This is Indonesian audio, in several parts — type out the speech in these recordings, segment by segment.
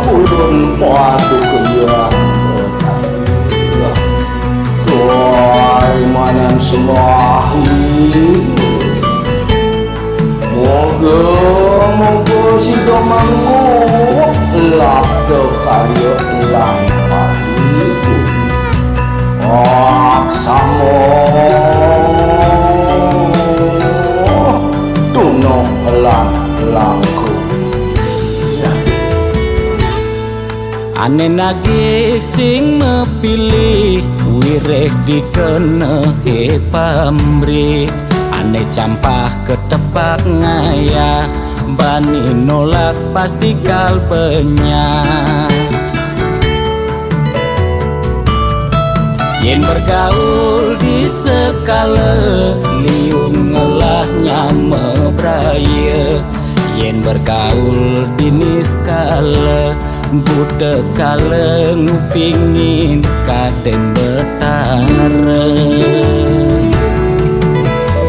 Kulun padu keyang tuai manan semahi moga moga si domangku lak karya lang padu aksamo tunok lang langku. Ane nagih sing mepilih wireh dikenehe pamrih. Ane campah ketepak ngaya bani nolak pasti kalbenya. Yen bergaul di sekala liung ngelahnya mebraya. Yen bergaul di niskala budak kala ngupingin kaden betara.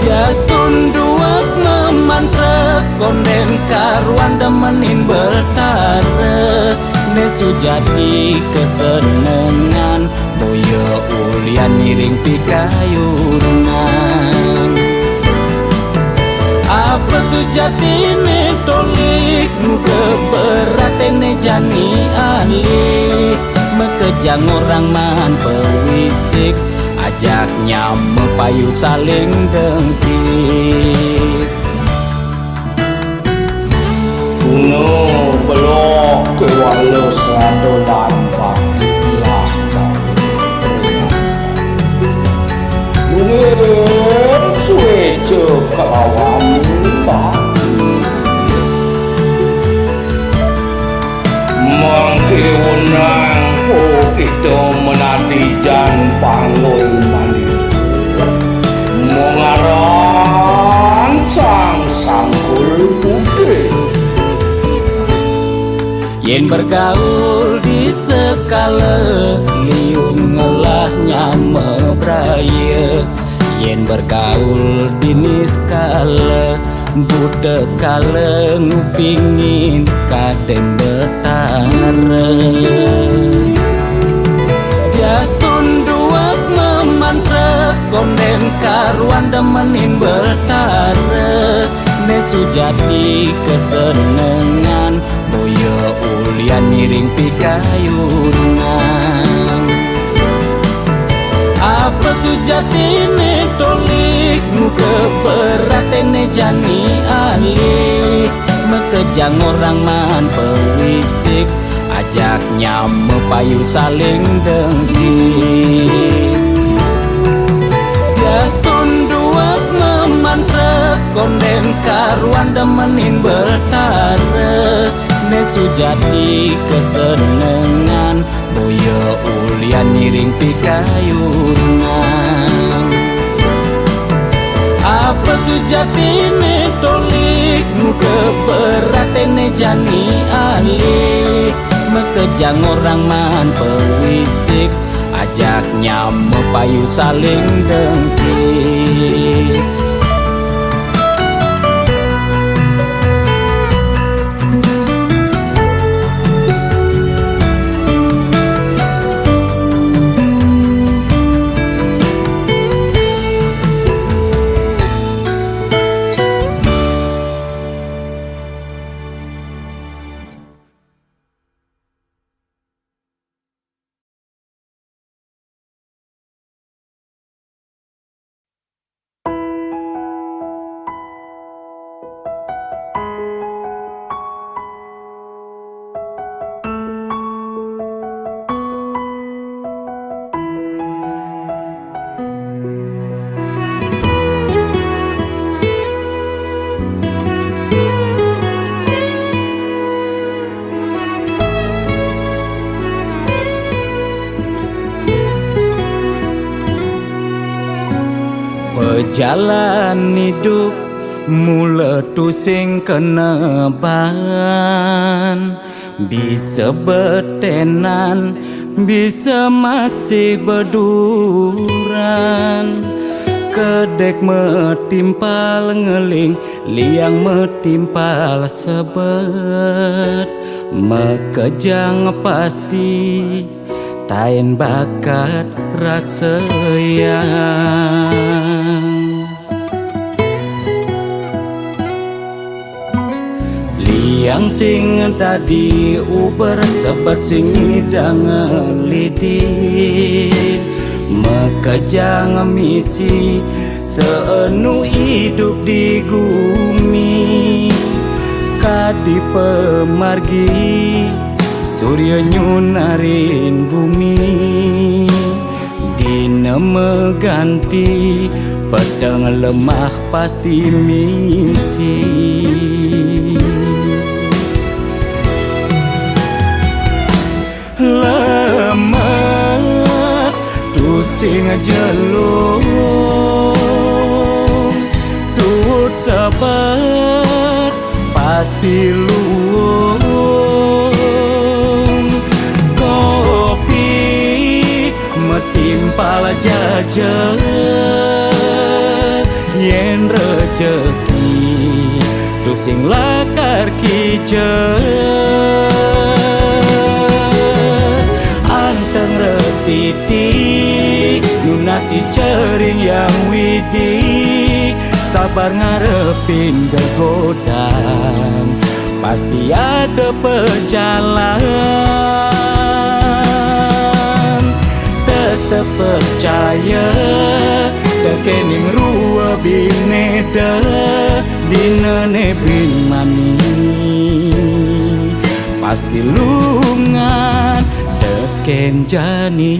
Jas tunduak memantra konden karuan demenin betara. Nesu jadi kesenengan boyo ulian miring pikayunan. Apa sujati ne tolik muda berat ne jani alih. Mekejang orang man pewisik ajaknya mepayu saling dengki. Kuno belok ke walau satu lampak lakau mungkin suwe kelawan batu mangkiunang itu menadi jan pangoy mandi mengaran sang sangkul putih. Yen bergaul di sekala liung ngelahnya mebraya. Yen bergaul di niskala budak kala ngupingin kaden betara. Jas tunduak memantra konden karuan demenin betara. Nesu jadi kesenengan boyo ulian miring pikayunan. Apa sujati ne tolik muda berat ne jani alih. Mekejang orang man pewisik ajaknya mepayu saling dengki. Jas tunduak memantra konden karuan demenin betara. Nesu jadi kesenengan boyo ulian miring pikayunan. Apa sujati ne tolik muda berat ne jani alih. Mekejang orang man pewisik ajaknya mepayu saling dengki. Jalan hidup mula tusing keneban. Bisa bertenan, bisa masih berduran. Kedek metimpal ngeling, liang metimpal sebet. Mekejang pasti tain bakat rasayang. Liang sing tadi uber sebet sing idang lidit. Mekejang misi seenu hidup di bumi. Kadi pemargi surya nyunarin bumi. Dina meganti pedang lemah pasti misi. Lemah tusing jelung sud sabar pasti luung. Kopi metimpal jajan yen rejeki tusing lakar kijen. Anteng restiti lunas icering yang widi. Sabar ngarepin gegodan pasti ada pejalan. Tetep percaya tekening rua bineda dina nebin mani. Pasti lungan teken jani.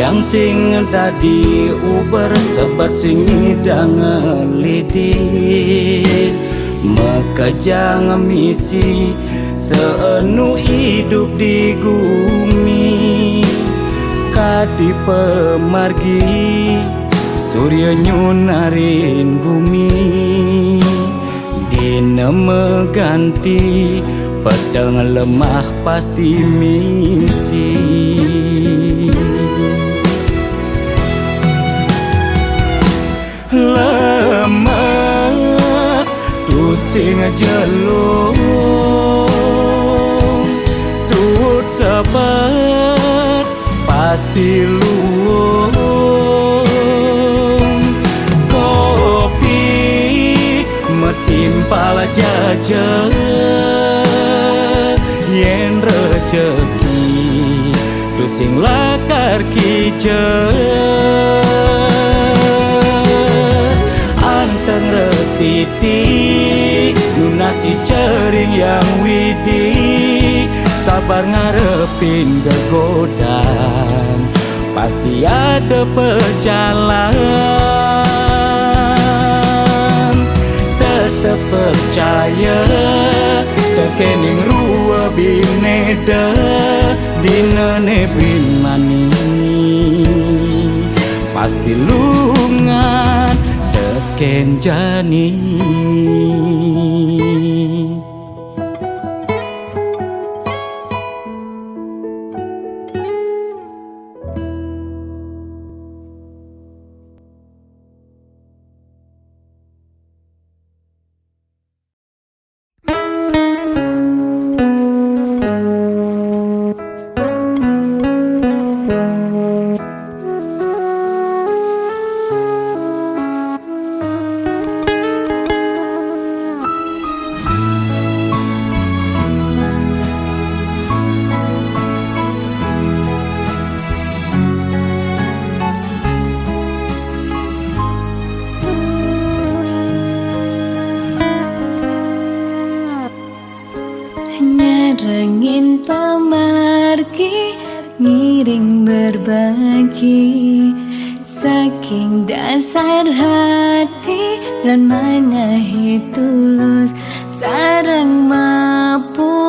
Yang sing tadi uber sebet sing idang lidit. Mekejang misi seenu hidup di bumi. Kadi pemargi surya nyunarin bumi. Dina meganti pedang lemah pasti misi. Lemah tusing jelung sud sabar pasti luung. Kopi metimpal jajan yen rejeki tusing lakar kijen. Anteng restiti lunas icering yang widi. Sabar ngarepin gegodan pasti ada pejalan. Tetep percaya tekening rua bineda dina nebin mani. Pasti lungan teken jani. Rengin pemargi ngiring berbagi Saking dasar hati lan manahi tulus sareng mapupul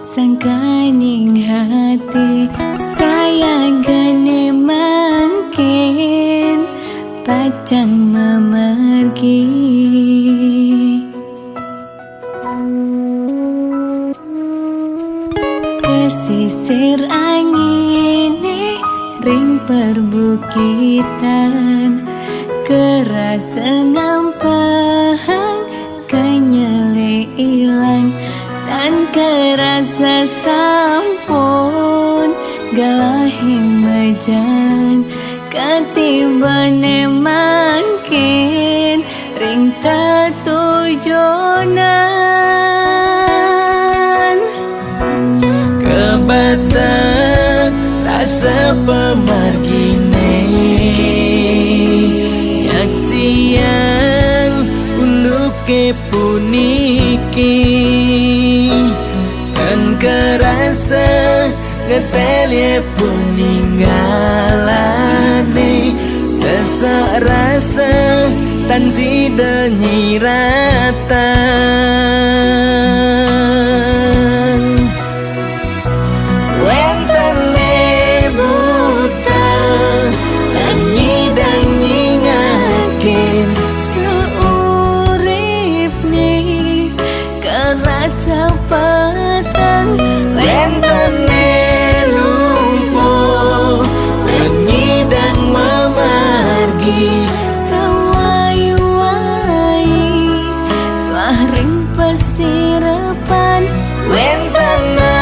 sangkaning hati sayang gane mangkin pacang memergi. Pesisir angine ring perbukitan kerasa nampang kenyele ilang dan kerasa sampun galahi mejalan ketibane mangkin ring ketujunan. Kebatang rasa pemargine yaksian uluke puniki kan kerasa ngetelye puninggalane sesak rasa tan sida nyiratan. Wentene buta lan nyidang nyingakin Seurip nih kerasa petang wentene lumpuh lan nyidang memargi sawai-wai telah ring pesirapan wentana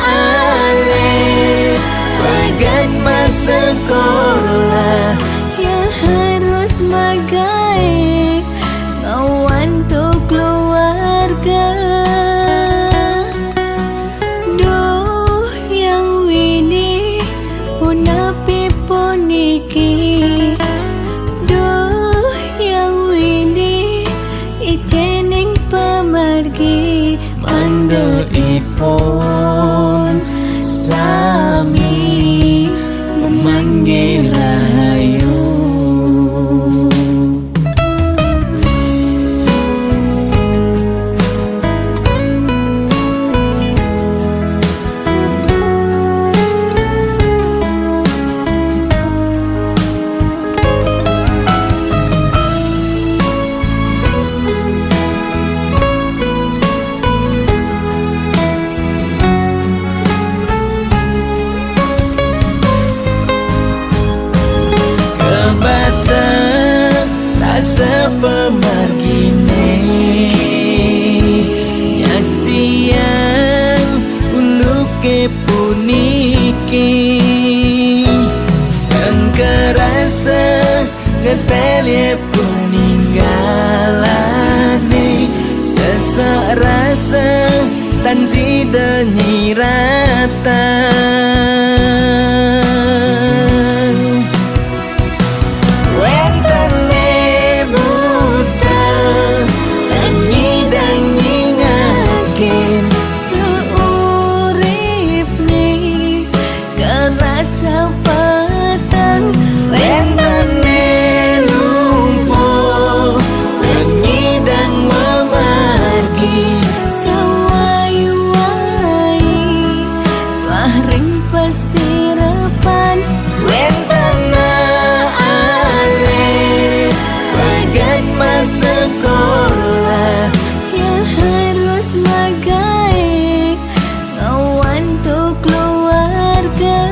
ale bagat masa sekolah ya harus magai ngawan tuh keluarga. Duh yang wini punapi puniki, duh yang wini ijening pemargi mandoipun sami memanggil rahayu. Rasa pemargine yaksian uluke puniki kan kerasa ngetelye puninggalane sesak rasa tan sida nyiratan. Wentene buta lan nyidang nyingakin seurip nih kerasa petang wentene lumpuh lan nyidang memargi sawai-wai telah ring pesirapan wentana ale bagat masa sekolah ya harus magai ngawan tuh keluarga.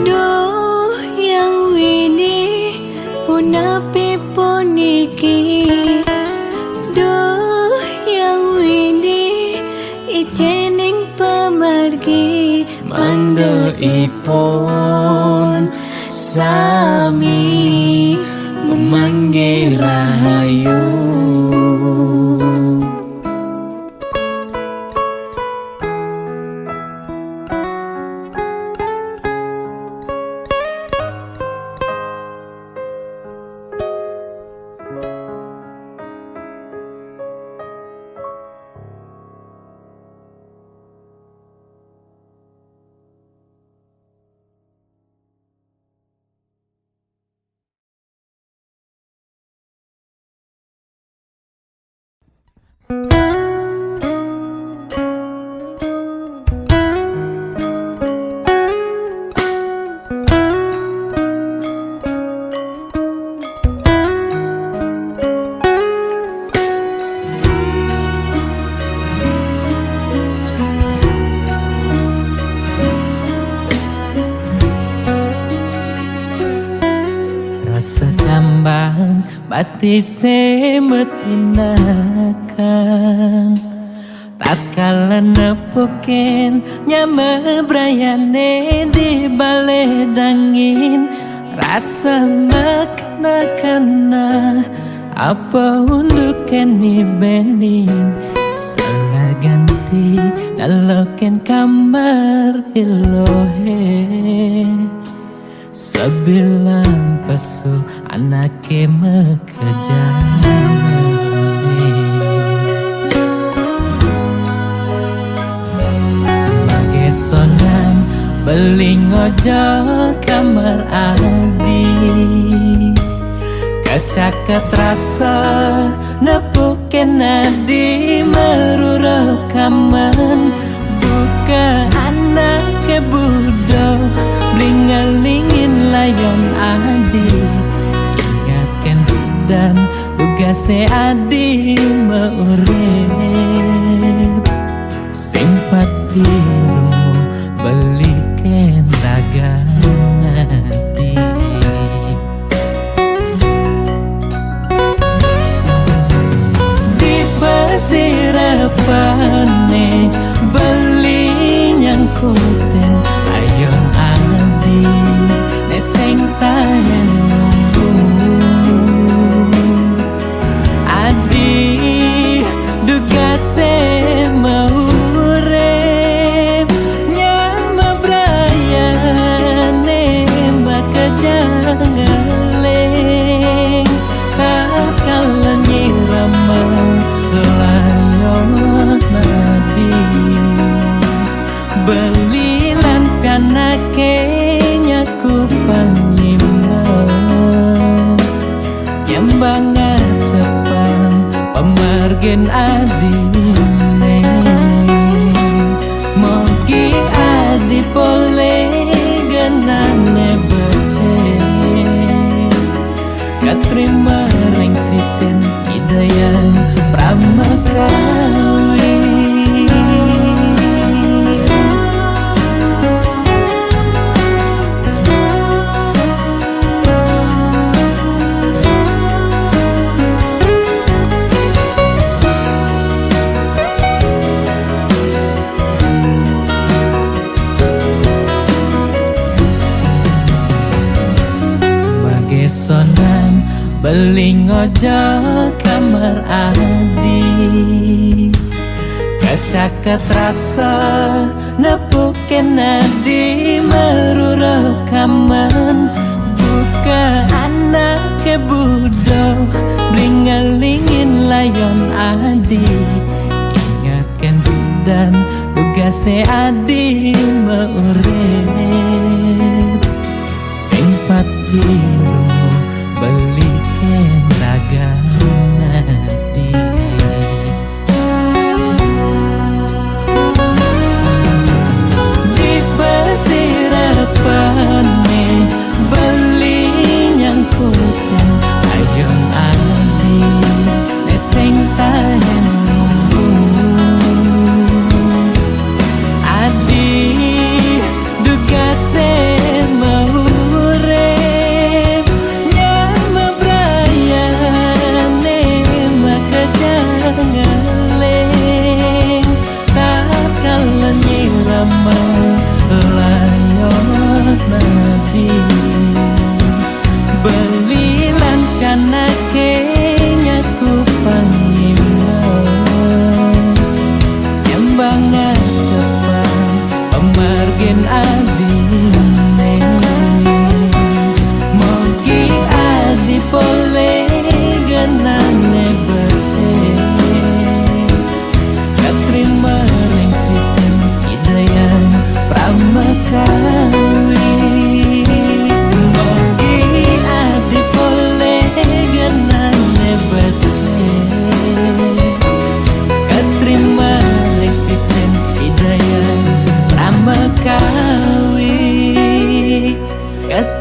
Duh yang wini punapi puniki, duh yang wini ijening pemargi mandoipun sami memanggil rahayu. Rasa kambang batise metinakan tatkala nepukin nyame brayane di bale dangin rasa makna-kana apa untuk keni bening salah ganti daloken kamar ilohe sebilang pesu anake mekejane Magesonan beling ojo kamar adi kacaket rasa nepuken adi meruro kaman buka anake budo blingelingin layon adi ingatkan dan tugase adi meurip simpati rumu beliken dagan adi di pesirapane beli nyangkuten ayon adi neseng tayen nunggu adi dugase maurep nyama brayane makajangaleng kakala nyirama layon nadi belilan pianake nyaku pangima nyambanga cepang pemargen adine mogi adi pole genane becek katrima ring sisen hidayan pramakawi Magesonan beling ojo kamar adi kacaket rasa nepuken adi meruro kaman buka anake budo blingelingin layon adi ingatkan dan tugase adi meurip simpati rumu beliken dagan adi di pesirapane beli nyangkuten ayon adi neseng tayen nunggu adi dugase maurep nyama brayane makajangaleng tatkala nyirama layon nadi belilan kanake nyaku pangima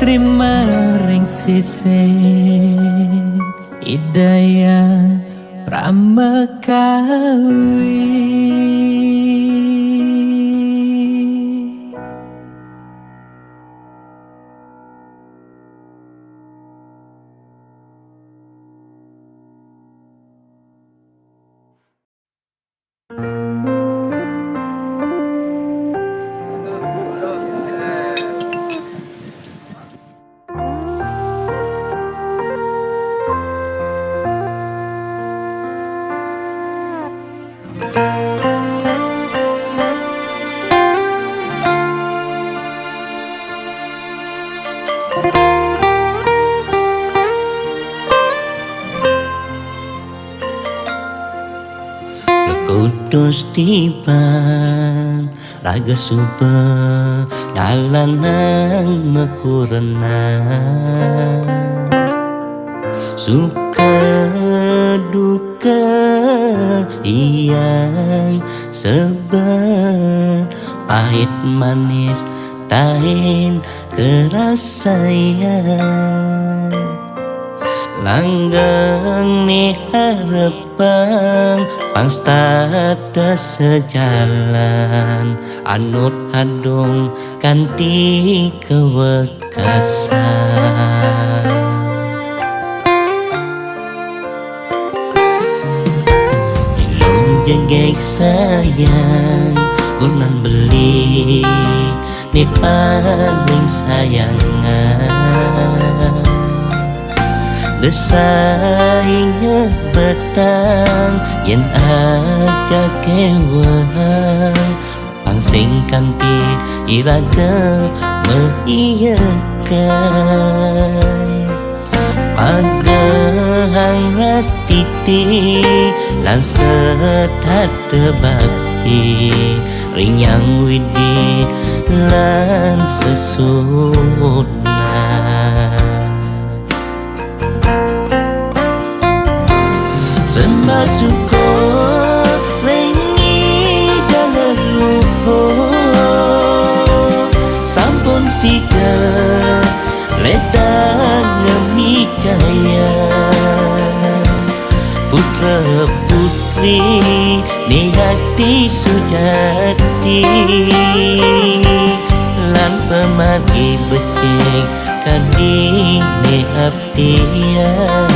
terima ring sisen Hidayah Pramekawi. Kudus tiban raga suba jalanan mekurena suka duka yang sebar pahit manis tain kerasaian langgang ni harapan pangstata sejalan anut hadung kanti kewekasan ilung jenggek sayang kunan beli ni paling sayangan desainya petang yen aja kewah pangsing kanti iraga mengiyakan pagahang ras titi lan sedat tebaki rinyang widi lan sesuna sembah syukur rengi dalam luhur sampun sida ledang ngemi jaya putra putri ni hati sujati lan pemargi becik kadi ni abdian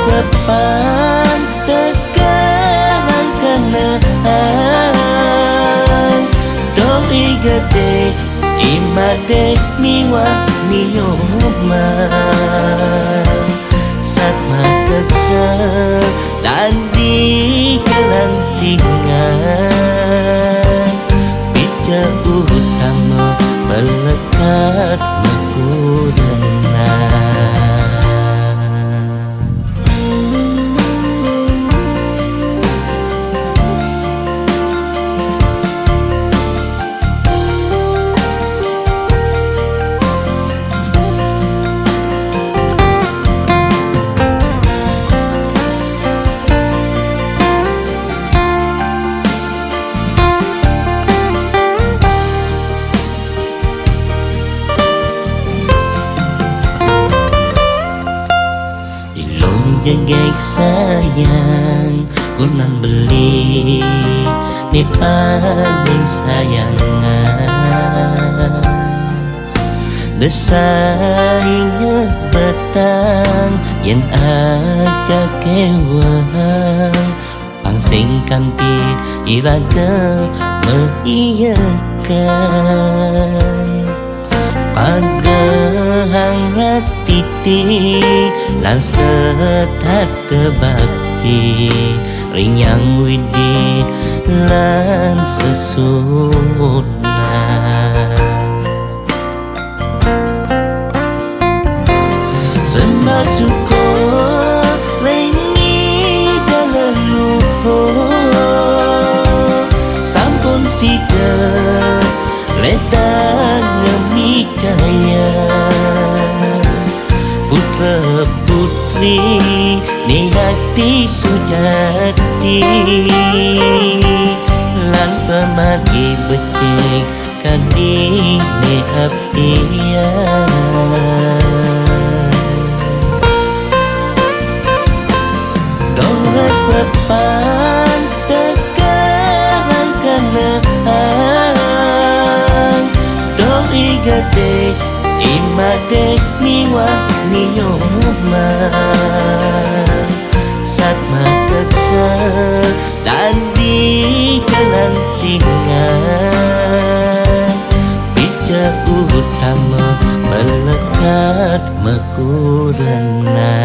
sepan tekan kenaan doi gede imade miwa miyoman satma tekan dan di kelantingan bija utama melekat mekudana. Jenggek sayang kunan beli ni paling sayangan desainya petang yen aja kewah pangsing kanti iraga mengiyakan pagahang ras titi lan sedat tebaki rinyang widi lan sesuna sembah syukur rengi dalam luhur sampun sida ledang ngemi jaya putra putri ni hati sujati jalan pemargi becik kadi ne apian dong resepan dekat kenaan dong igate imade niwa niyoma saat makekal dan di kelantingan bija utama melekat mekurena.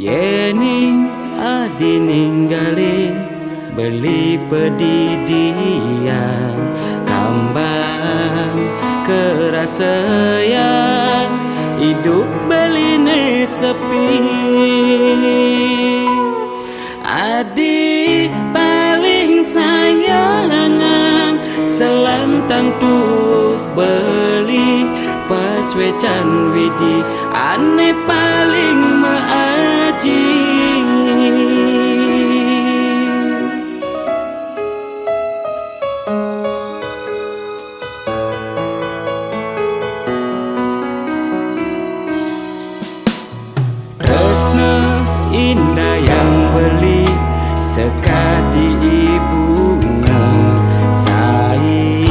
Yening adi ninggalin beli pedidian kambang kerasayan hidup beline sepi adi paling sayangan selantang tuh beli pas wecan widi ane paling maaji tresna indah yang beli sekadi bunga sai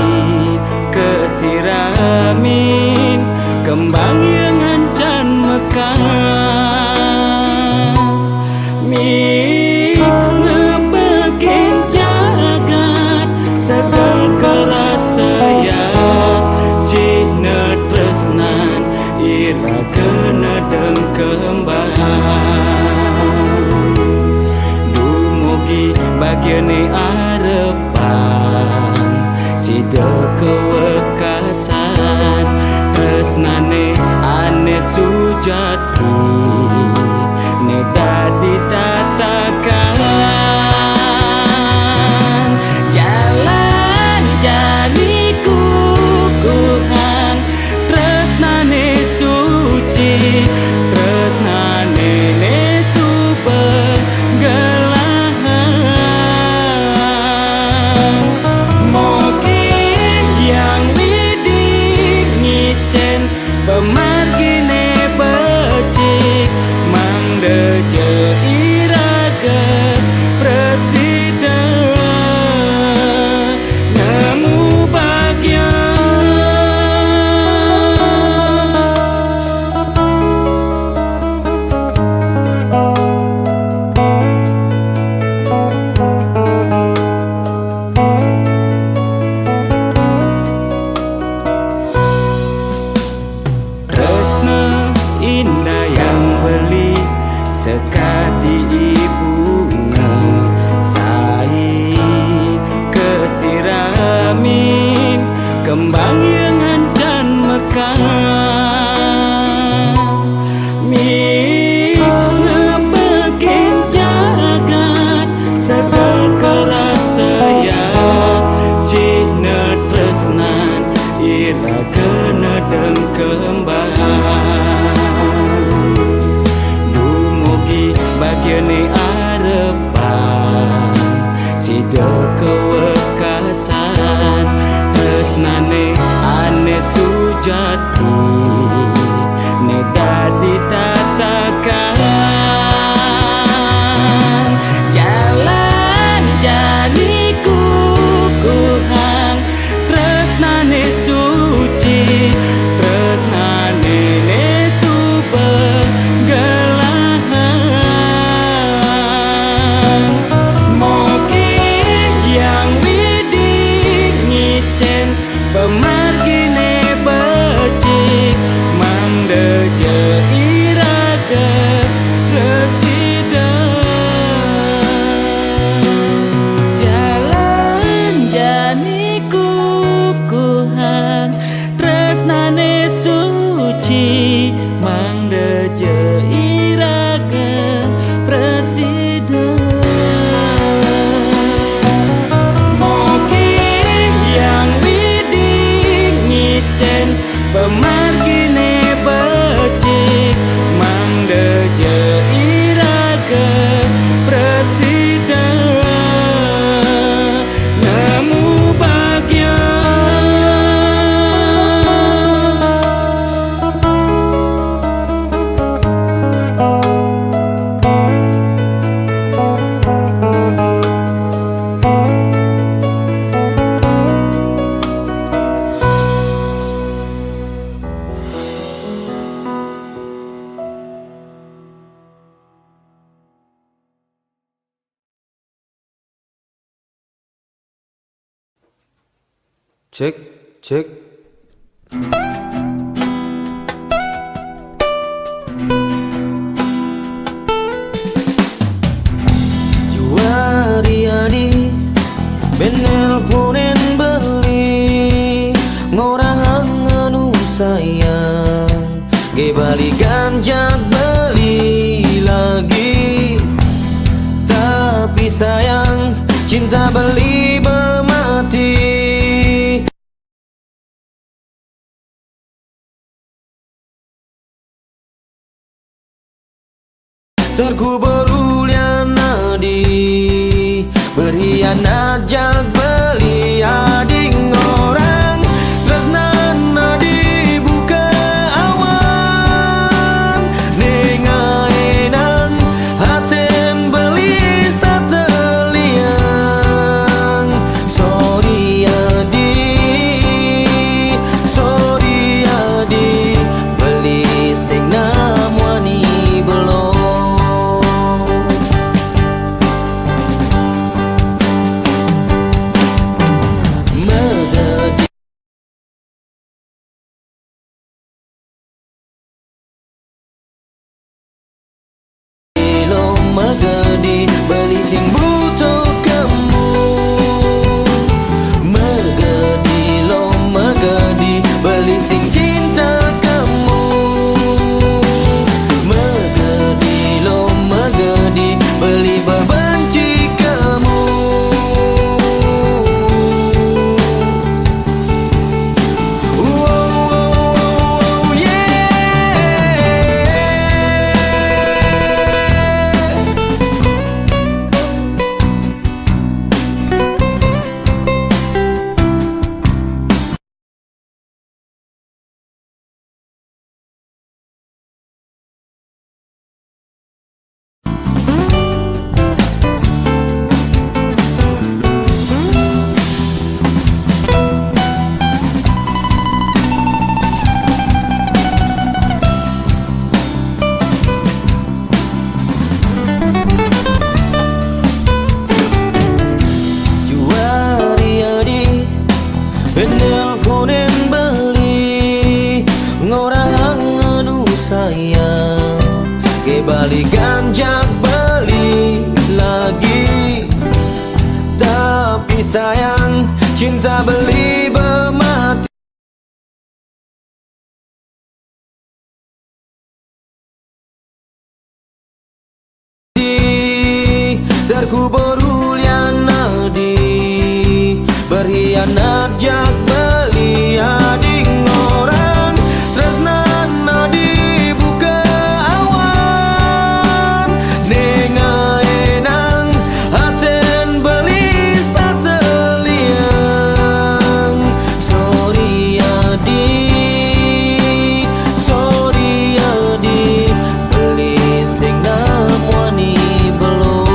kesiramin kembang yang ancan mekar mi ngebekin jagat segel kerasayang cina tresnan ira kena deng kembang dumugi bagiane arepan sida kewekasan tresnane ane sujati ne dadi tatakan jalan janiku kuhang tresnane suci tresnane ne super gelang moki yang widik ngicen pemargine becik mangdeje iraga presiden nemu bagian tresna indah yang beli sekadi bunga sai kesiramin kembang yang ancan mekar mi ngebekin jagat segel kerasayang cina tresnan ira kena deng kembang dumugi bagiane arepan sida kewekasan tresnane ane sujati ne dadi tatakan jalan janiku kuhang tresnane suci tresnane ne super gelang moki yang widik ngicen pemargine becik mangdeje iraga cek cek. Juariadi benelponen beli ngorang anu sayang ge balikan jak beli lagi tapi sayang cinta beli bermati. Terkubur ulian nadi berhianat jak beli ading orang tresnan nadi buka awan nengaenang haten beli tak terliang. Sorry adi beli sing namwani belum. Megadi beli sing butuh kamu. Megadi lo megadi beli sing cinta kamu. Megadi lo megadi beli berbenci kamu. Oh, yeah. Juariadi benelponen beli ngorang anu sayang ge balikan jak beli lagi tapi sayang cinta beli bermati. Terkubur ulian nadi berhianat jak beli ading orang tresnan nadi buka awan nengaenang haten beli tak terliang. Sorry adi beli sing namwani belum.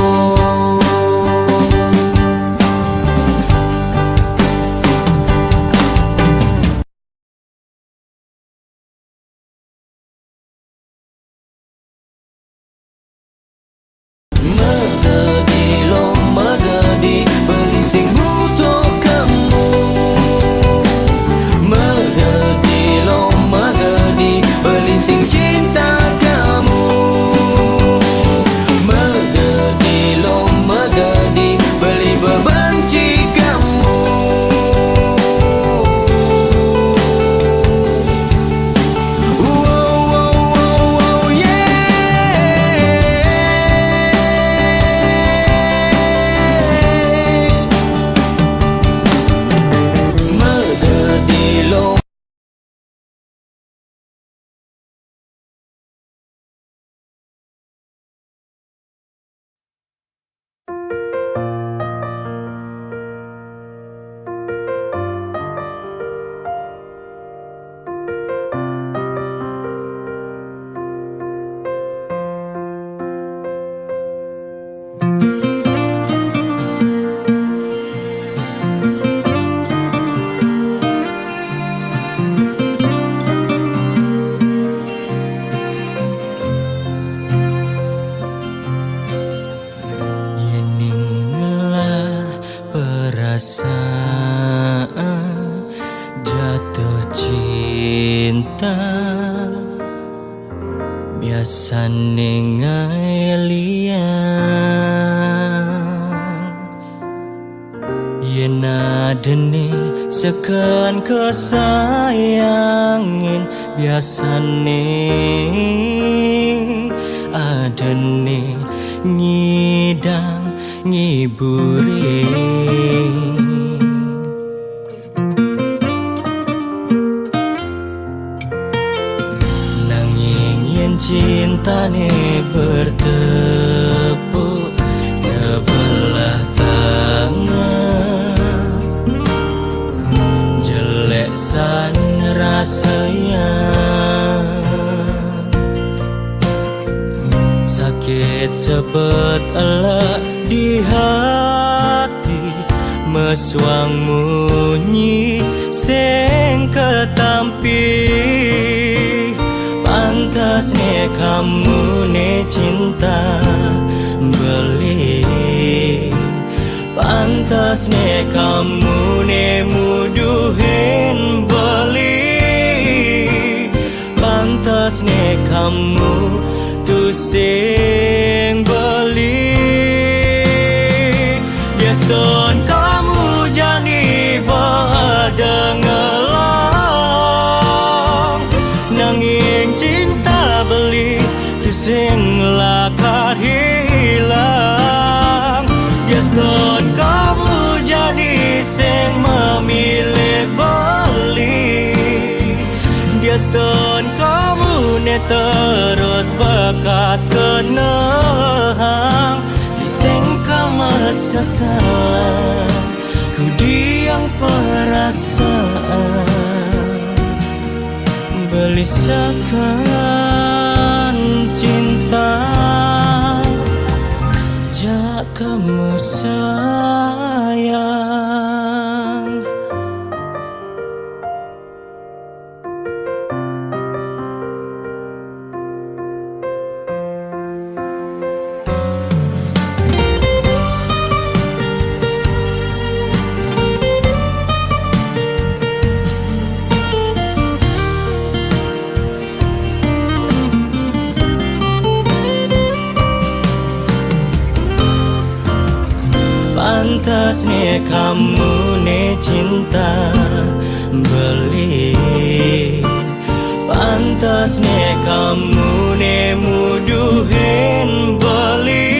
cinta biasane ngalian yen adene sekan kesayangin biasane adene ngidang ngiburi nanging yen cintane bertepuk sebelah tangan jelek san rasanya sakit sepet elak di hati meswang munyi sing ketampi pantasnya kamu ne cinta beli pantasnya kamu ne muduhin beli pantasnya kamu tu sing beli Biaston kamu jani badengelang nanging cinta beli tu sing lakar hilang Biaston kamu jani sing memilih beli Biaston kamu ne terus bakat kenang Bising masa salah ku diam perasaan belisakan cinta jak kamu sayang Pantasnya kamu ne cinta beli Pantasnya kamu ne muduhin beli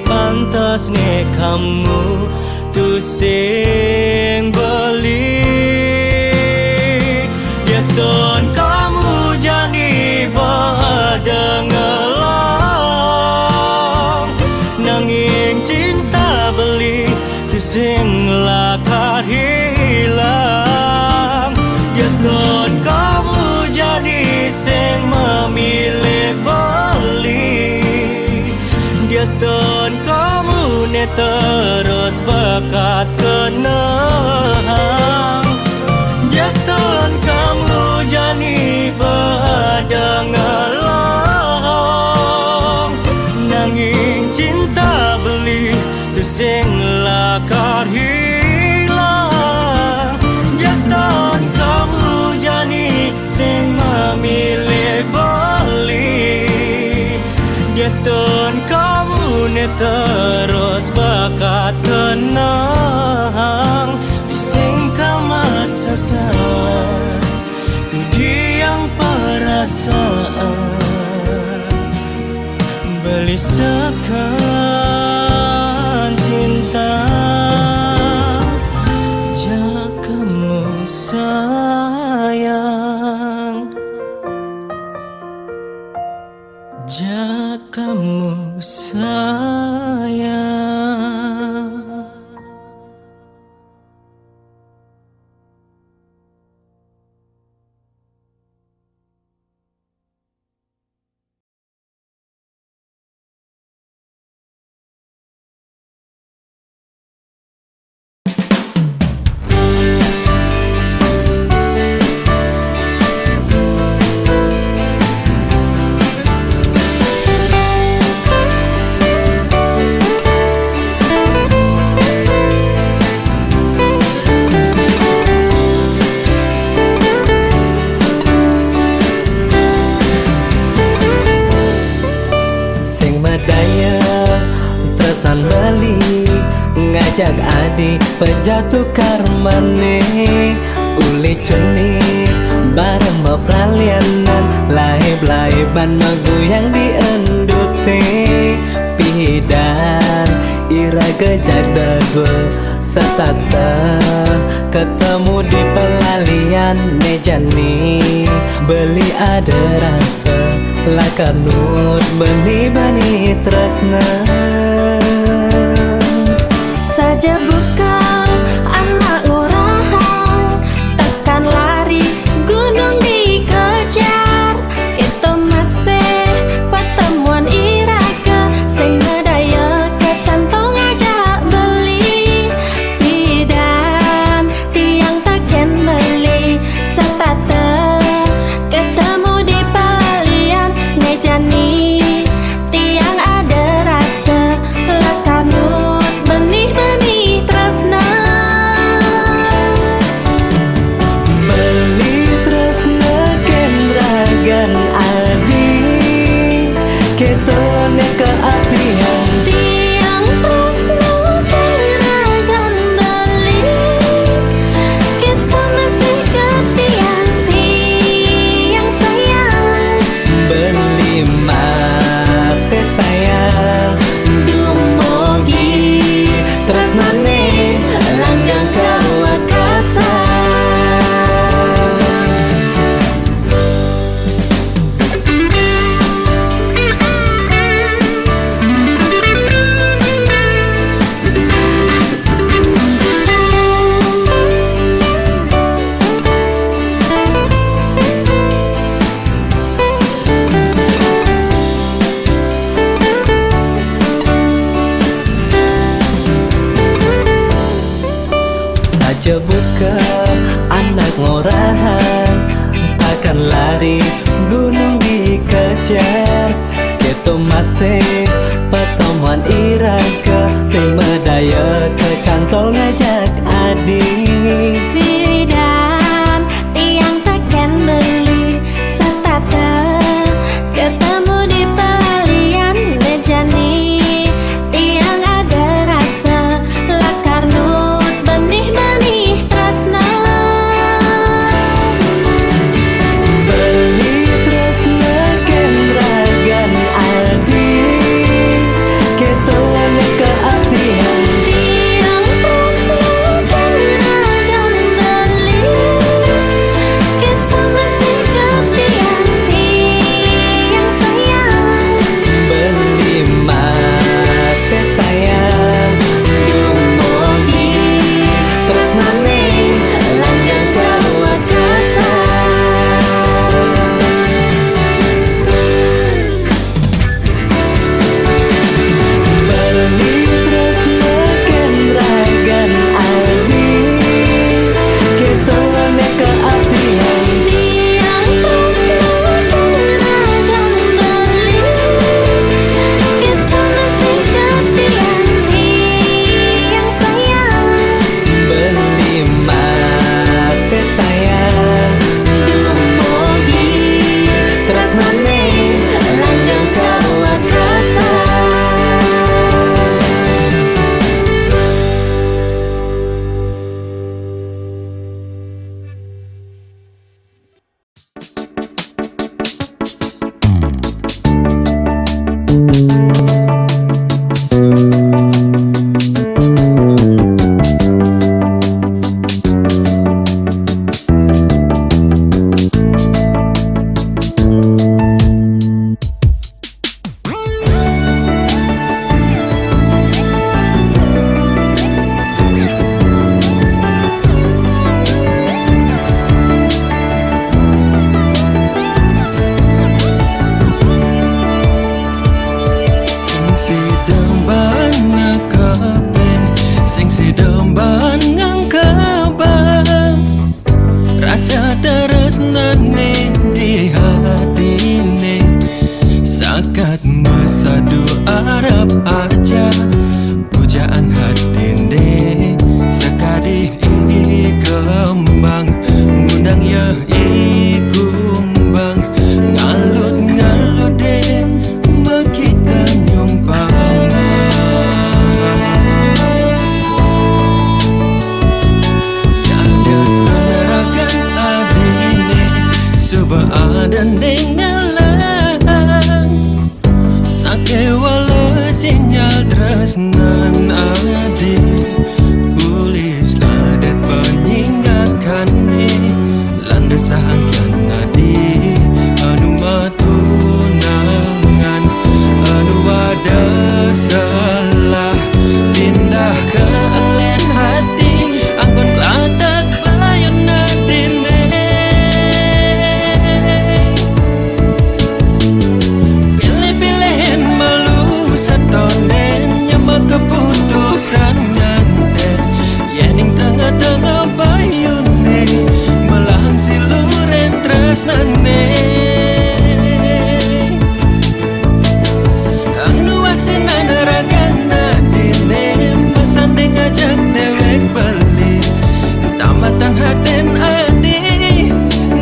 Pantasnya kamu tu sing beli Biaston kamu jani badengelang nanging cinta beli tu sing lakar hilang Biaston kamu jadi sing memilih beli Biaston kamu ne terus bakat kenang Biaston kamu jadi badengelang nanging cinta beli tu sing lakar hilang Biaston kamu jani sing memilih beli Biaston kamu ne terus bakat kenang Bising masa salah ku diam perasaan belisakan cinta jak kamu sayang jak kamu sayang ngajak adik pejatuh karmane uli cunit bareng bepralianan laib-laiban maguyang di endute pihidan ira gejak dagwe setata ketemu di pelalian nejani beli ada rasa lakanut benih-benih tresna Saja buka anak ngorahang tekan lari gunung dikejar kita masih pertemuan iraga sing ngedaya kecantong ngajak beli bidan tiang teken beli setata ketemu di pelalian nejani tiang ada rasa lakanut benih-benih tresna beli tresna ken ragan adi ketone keapian tiang tresna keragan beli kita masih ketian tiang sayang beli masih sayang dumugi tresnane langgang kawakasan saja buka anak ngorahan takkan lari gunung dikejar kita masih pertemuan iraga sing medaya kecantol ngajak adik bidan tiang teken beli setata ketemu di pelalian nejani tiang ada rasa lakarnut benih-benih tresna beli tresna ken ragan adik ketone keapian tiang tresna keragan dendeng ngalang Sake wala sinyal tresnan adi Ulis ladat penyingakan Landasan yang nadi Anu matunangan Anu ada salah Pindah ke alen hati Angkon keladak bayan nadine Pilih-pilihin malu setonen Nyama keputusan nganten Yening tengah-tengah bayune Melang siluren tresnane Anu asinan ragana dine Masanding ajak dewek beli Tamatan haden adi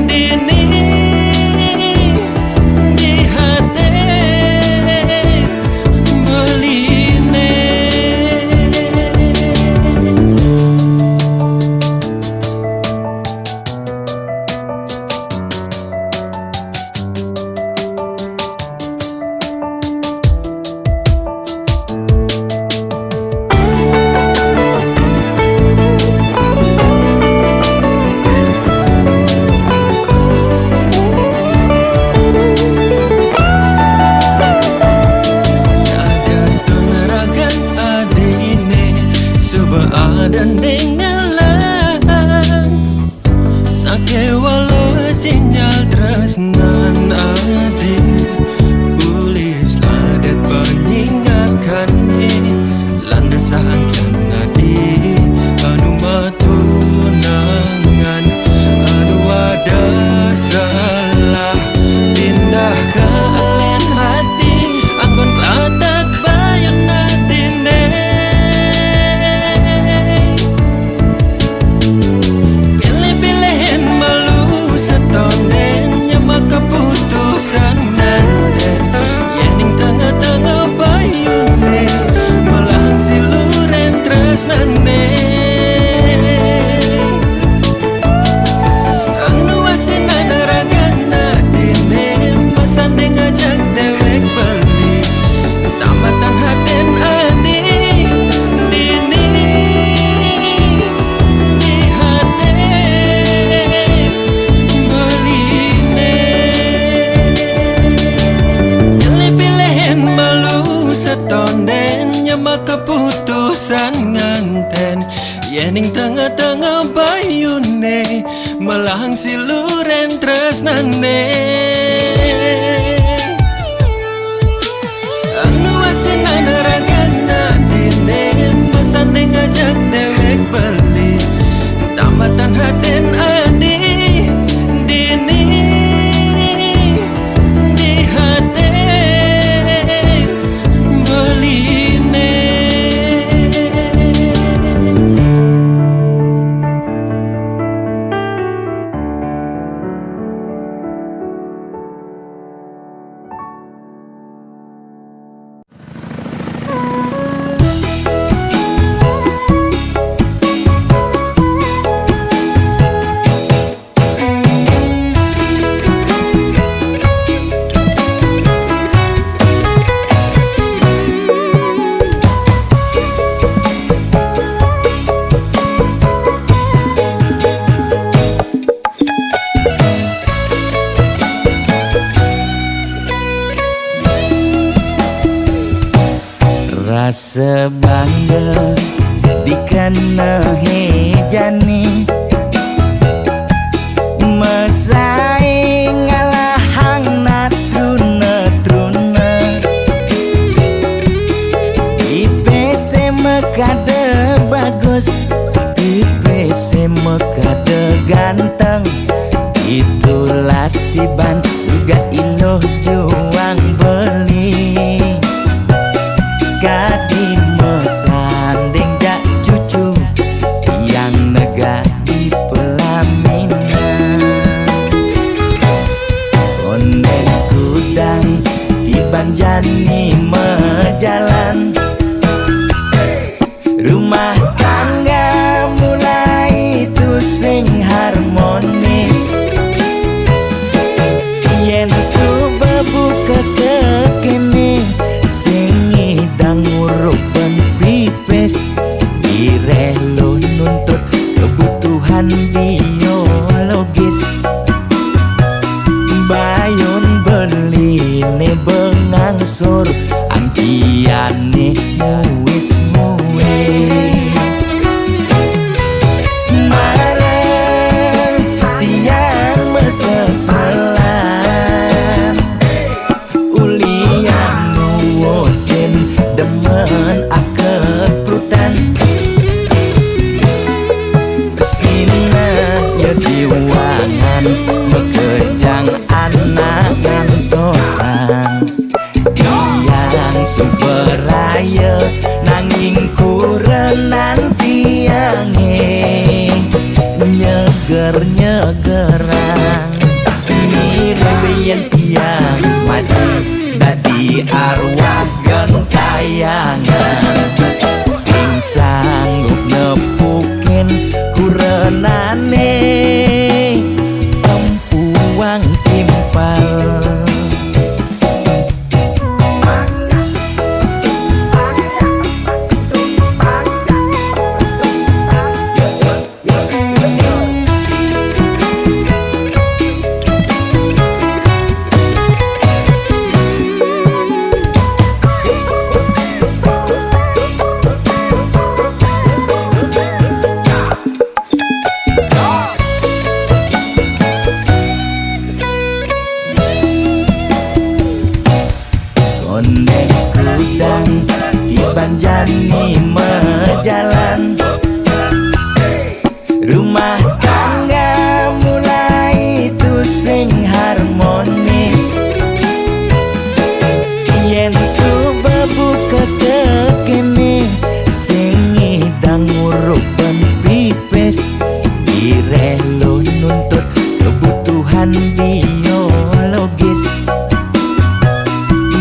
dini Di haden beline dendeng ngalang Sake wala sinyal tresnan adi Ulis ladat penyingakan Landasan yang nadi Anu matunangan Anu ada salah Pindah ke alen hati Angkon keladak bayan nadine Setonen nyama keputusan nanten Yening tengah-tengah bayune Melang siluren tresnane Anu asinan ragana dine Masanding ajak dewek beli Tamatan haden adi dini Di haden Pilih-pilihin malu setonen Nyama keputusan nganten Yening tengah-tengah bayune Melang siluren tresnane Anu asinan ragana dine Masanding ajak dewek beli Tamatan haden adi dini Di haden beline Rasa bangga dikana hejani Mesaing ngalahang natruna-truna IPC mekade bagus IPC mekade ganteng Itulah tiban tugas iloh juang beli Kadi mesanding jak cucu yang nega di pelaminan Onden kudang tiban jani mejalan Rumah tangga mulai tusing harmonis kebutuhan biologis. Bayon beli ne bengangsur angkiane muis marang tiang mesesalan ulian nuwuhin demen aket prutan sina ya diwangan bekejang anak ngantosan yang superaya nanging kurenan tiange nyeger-nyegerang mirip tiang mati dadi arwah gentayangan sing sanggup nepukin kurenane tempuang timpal. Ondek kudang di Banjani mejalan rumah tangga mulai itu sing harmonis yen subebu kekene sing ngidang ngurupan pipis direlo nuntut kebutuhan biologis.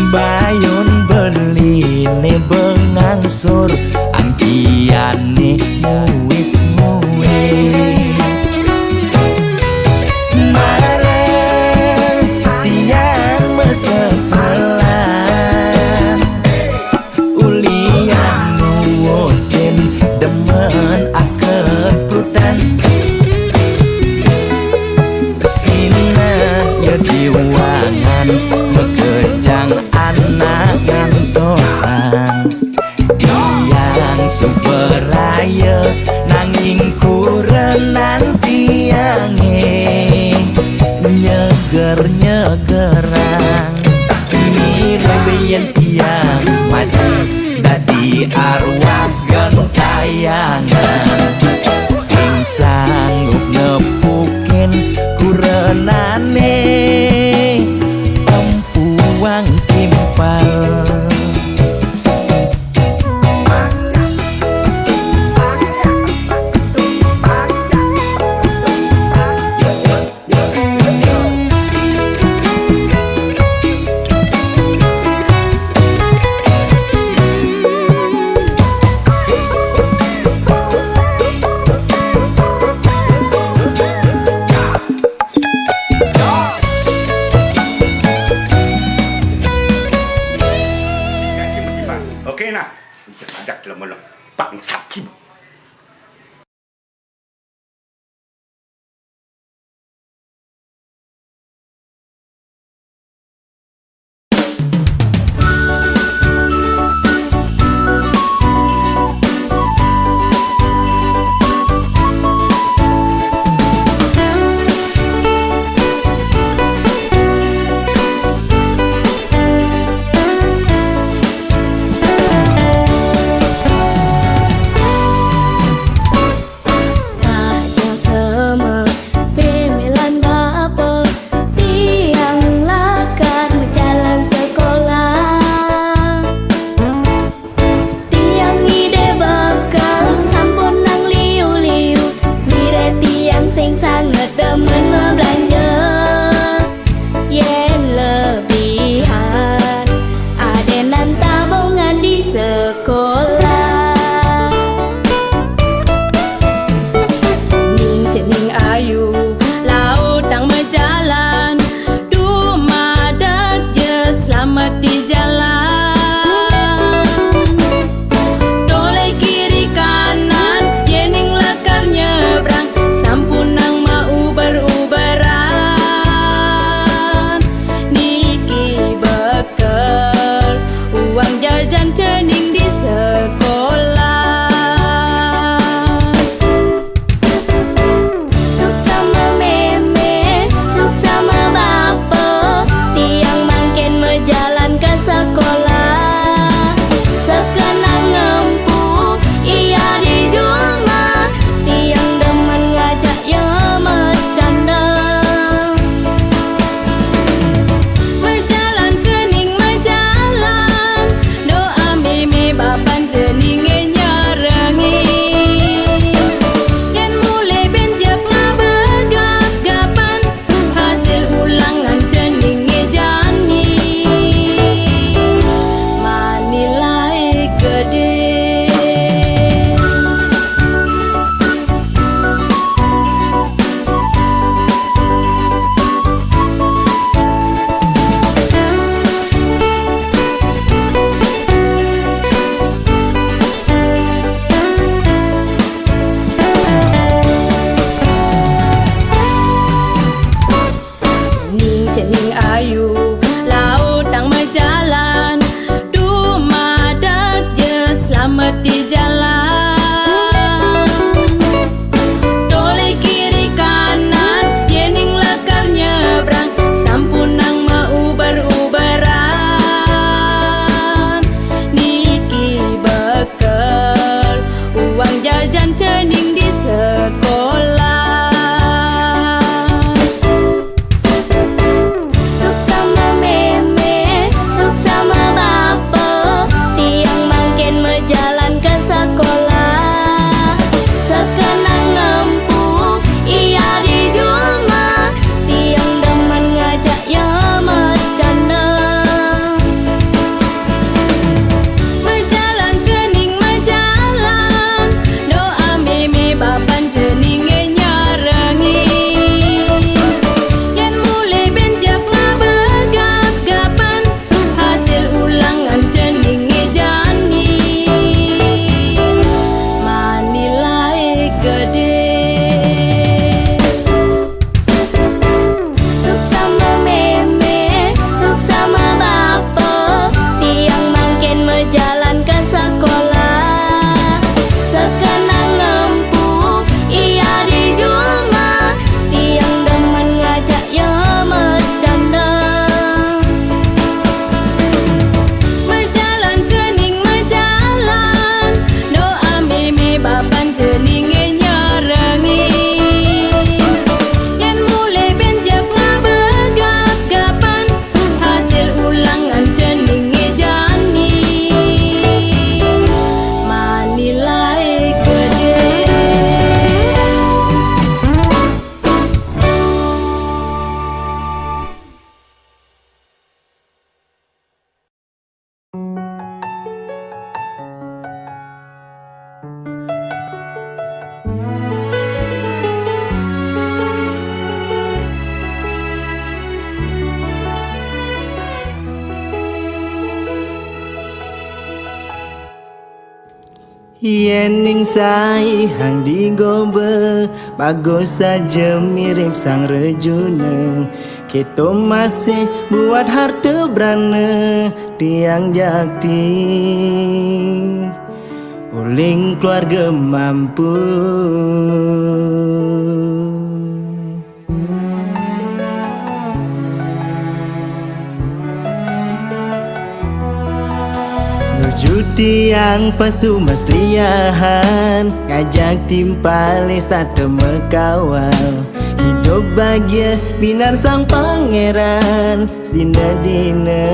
Bayon beli ne bengangsur angkiane muis marang tiang mesesalan ulian nuwuhin demen aket prutan sina ya diwangan bekejang anak ngantosan yang superaya nanging kurenan tiange nyeger-nyegerang mirip tiang mati dadi arwah gentayangan sing sanggup nepukin kurenane tempuang timpal. Yen ning sai hang digobe bagus saja mirip sang rejuna. Kita masih buat harta berana tiang jakti uling keluarga mampu. Nuju yang pasu mas liahan ngajak timpalis tak mekawal. Hidup bahagia binar sang pangeran Dina dina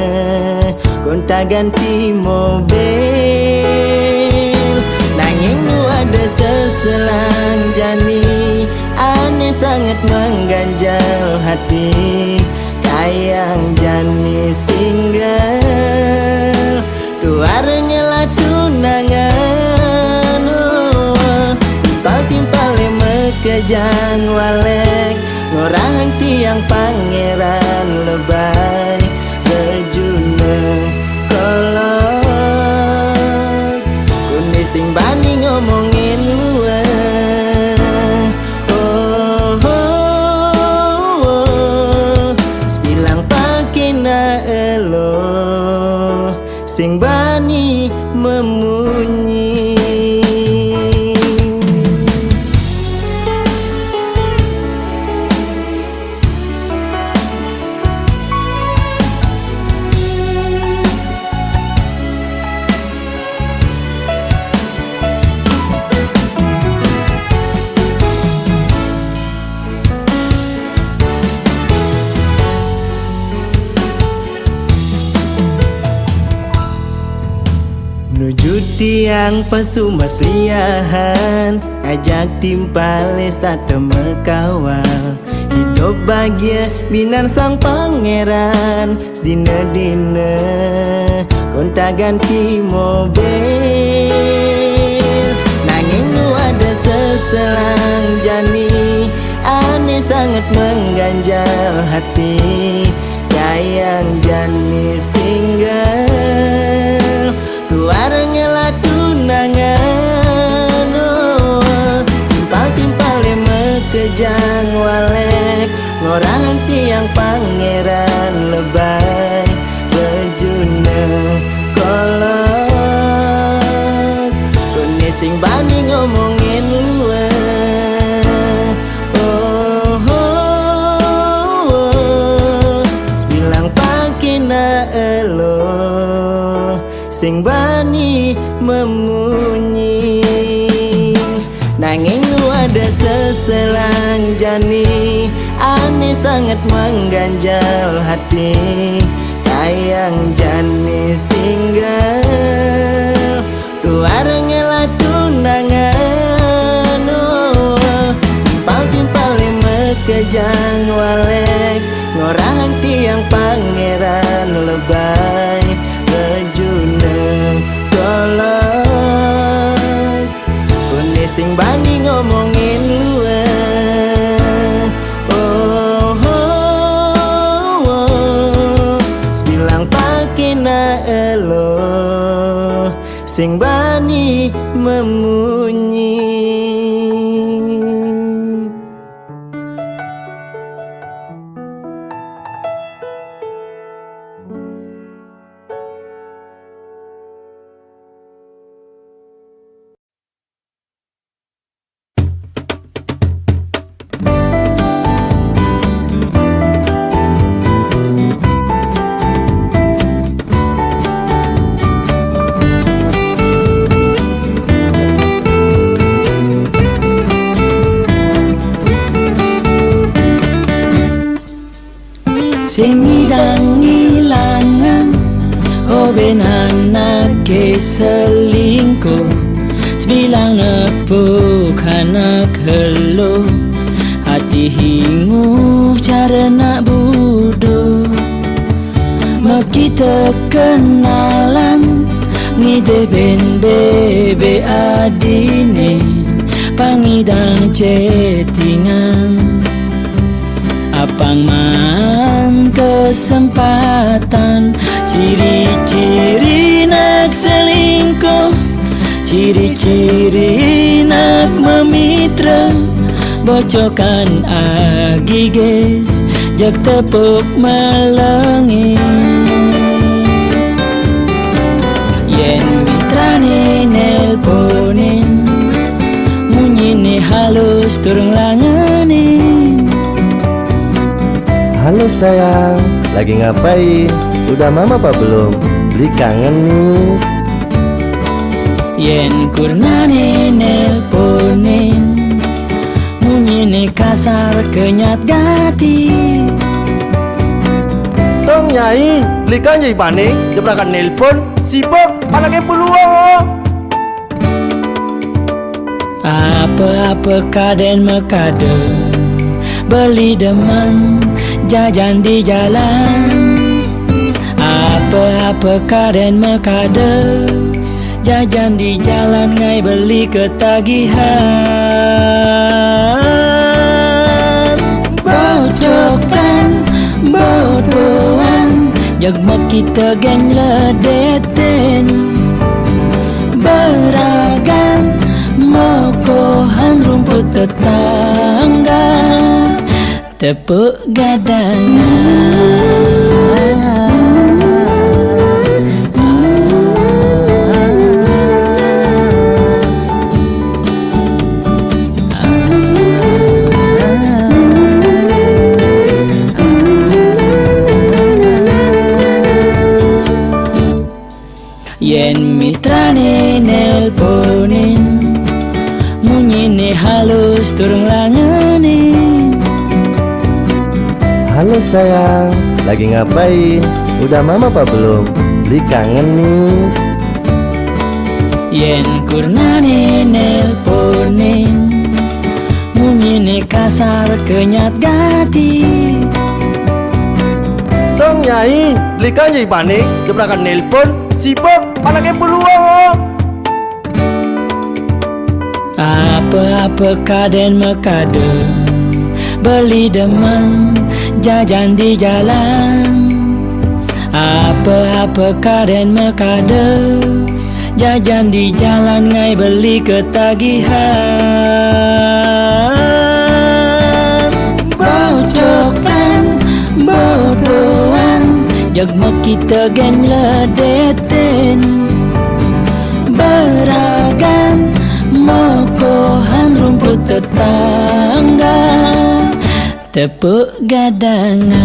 gonta ganti mobil. Nanging nu ada seselang jani aneh sangat mengganjal hati. Kayang jani single duaranya lah tunangan. Timpal-timpal mekejang walek ngorang tiang pangeran lebay rejuna kolot kundi sing bani ngomongin luar. Sebilang pakina elo sing bani memunyi. Nuju tiang pasu mas liahan ajak timpalis tak mekawal. Hidup bahagia binar sang pangeran Dina-dina gonta ganti mobil. Nanging nu ada seselang jani aneh sangat mengganjal hati. Kayang jani single luarnya lah tunangan. Timpal-timpal mekejang walek ngorang tiang pangeran lebay rejuna kolot kundi sing bani ngomongin luar. Sebilang pakina elo sing bani memunyi. Nanging nu ada seselang jani aneh sangat mengganjal hati. Kayang jani single luarnya lah tunangan. Timpal-timpal mekejang walek ngorang tiang pangeran lebay rejuna kolot kundi sing bani ngomongin luar. Sebilang pakina elo sing bani memunyi. Sing ngidang ngilangan oben anak ke selingkuh. Sebilang nepuk anak helo hati hingu cara nak budu. Mak kita kenalan ngide ben bebe adine pangidang chattingan. Apang man kesempatan ciri-ciri nak selingkuh Ciri-ciri nak memitra bocokan agi guys jak tepuk malangi yen mitrane nelponin munyine halus turung langanin. Halo sayang, lagi ngapain? Udah mama apa belum? Beli kangen nih. Yen kurnane nelponin munyine kasar kenyat gati. Dong nyai, beli kan nyai panik. Jeprakan nelpon, sibuk, anaknya peluang. Apa-apa kaden mekade beli demen jajan di jalan. Apa-apa kaden mekade jajan di jalan ngai beli ketagihan. Bocokan bodohan jag kita geng ledeten beragam mokohan rumput tetangga tepuk gadangan. Yen mitrane nelponin munyine halus turung langanin. Halo sayang, lagi ngapain? Udah mama apa belum? Beli kangen nih. Yen kurnane nelponin munyine kasar kenyat gati. Dong nyai, beli kan nyai panik. Jeprakan nelpon, sibuk, anaknya peluang. Apa-apa kaden mekade beli demen jajan di jalan. Apa-apa kaden mekade jajan di jalan ngai beli ketagihan. Bocokan bodohan jag kita geng ledeten beragam mokohan rumput tetangga tepuk gadangan.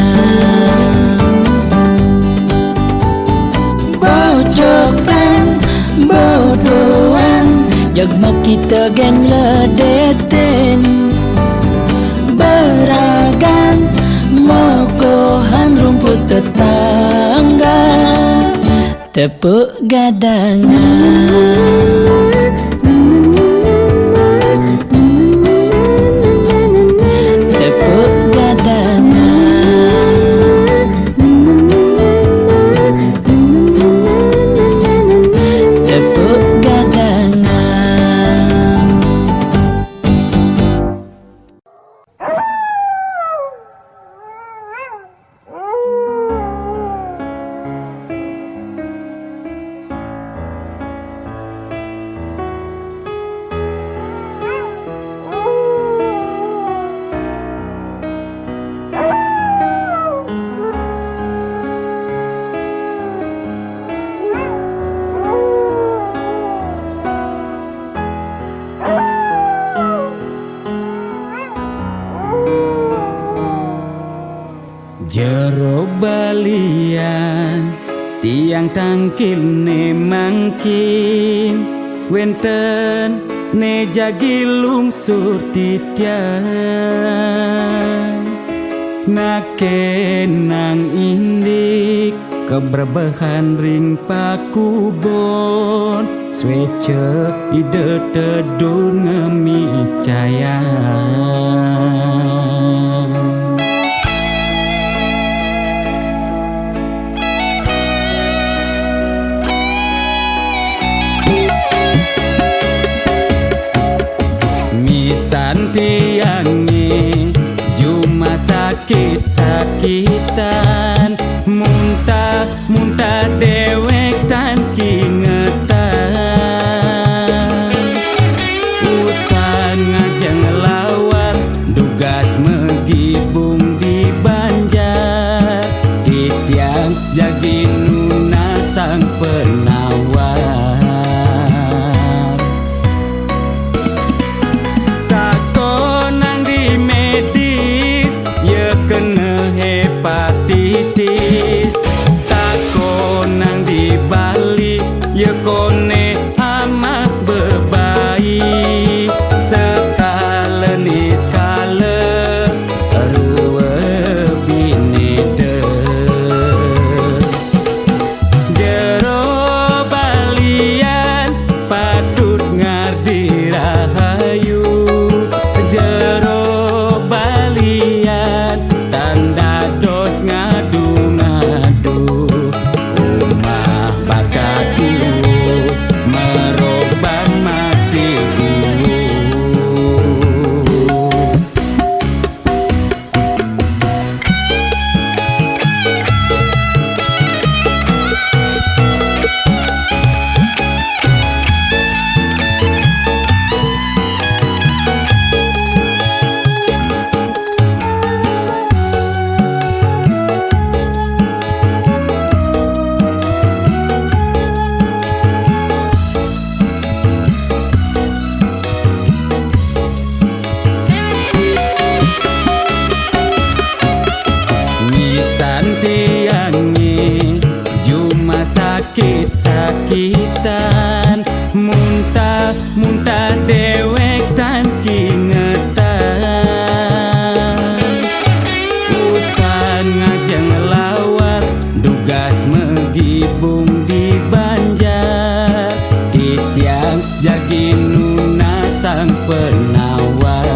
Bocokan bodohan jag kita geng ledeten beragam mokohan rumput tetangga tepuk gadangan. Tepuk gadangan. Tepuk gadangan. Jero balian tiang tangkil ne mangkin wenten ne jagi lungsur titian nake nang indik keberbahan ring pakubon swece ide tedun ngemi cayan. Tiangi cuma sakit-sakitan muntah dewek tan kingetan tugas megibung di Banjar, di tiang jagi nuna sang penawar. Takonang di medis ye kena hepatitis, takonang di Bali ye kone amat bebaik, sekala ni skala rua bineda. Jero balian patut ngardi rahayu, jero balian tanda dos ngadu-ngadu, umah bakatu meroban masih dulu. Nisan tiangi cuma sakit-sakitan, muntah-muntah dewek dan kingetan. Usan ngajeng lawar tugas megibung di Banjar, di tiang jagi nuna sang penawar.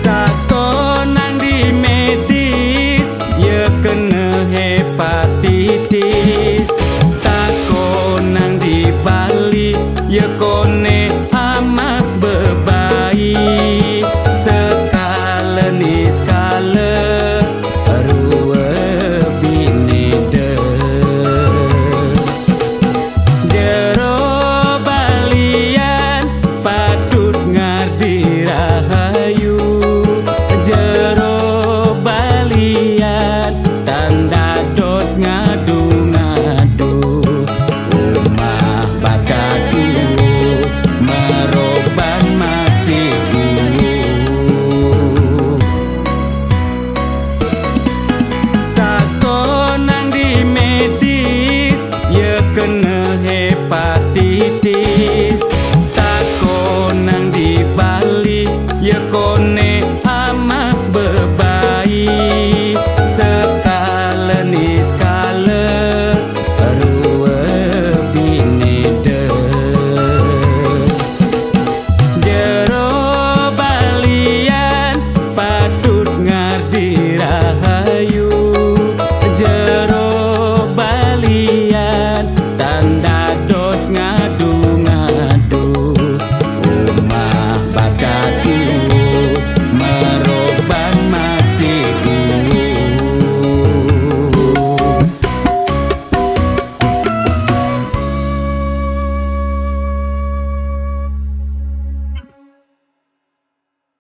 Takonang di medis ye kena hepatitis, takonang di Bali ye kone amat bebaik, sekala ni skala rua bineda. Jero balian patut ngardi rahayu, jero balian tanda dos ngadu-ngadu, umah bakatu meroban